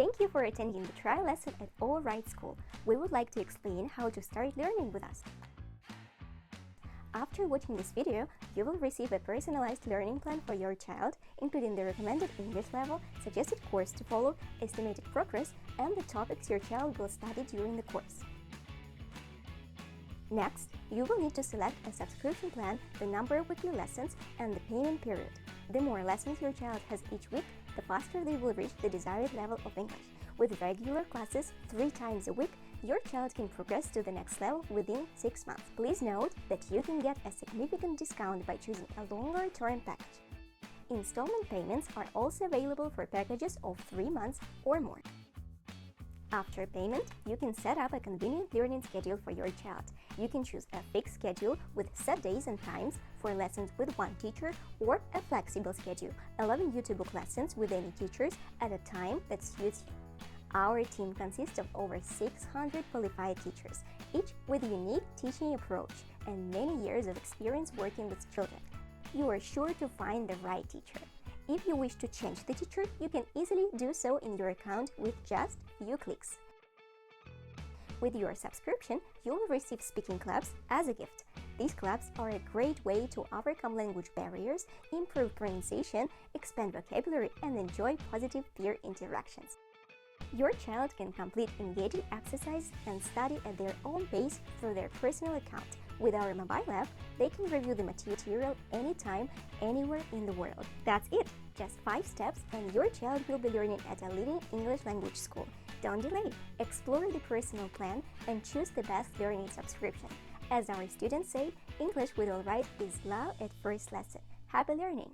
Thank you for attending the trial lesson at All Right School. We would like to explain how to start learning with us. After watching this video, you will receive a personalized learning plan for your child, including the recommended English level, suggested course to follow, estimated progress, and the topics your child will study during the course. Next, you will need to select a subscription plan, the number of weekly lessons, and the payment period. The more lessons your child has each week, the faster they will reach the desired level of English. With regular classes 3 times a week, your child can progress to the next level within 6 months. Please note that you can get a significant discount by choosing a longer-term package. Installment payments are also available for packages of 3 months or more. After payment, you can set up a convenient learning schedule for your child. You can choose a fixed schedule with set days and times for lessons with one teacher, or a flexible schedule, allowing you to book lessons with any teachers at a time that suits you. Our team consists of over 600 qualified teachers, each with a unique teaching approach and many years of experience working with children. You are sure to find the right teacher. If you wish to change the teacher, you can easily do so in your account with just a few clicks. With your subscription, you will receive speaking clubs as a gift. These clubs are a great way to overcome language barriers, improve pronunciation, expand vocabulary, and enjoy positive peer interactions. Your child can complete engaging exercises and study at their own pace through their personal account. With our mobile app, they can review the material anytime, anywhere in the world. That's it! Just 5 steps and your child will be learning at a leading English language school. Don't delay! Explore the personal plan and choose the best learning subscription. As our students say, English with All Right is love at first lesson. Happy learning!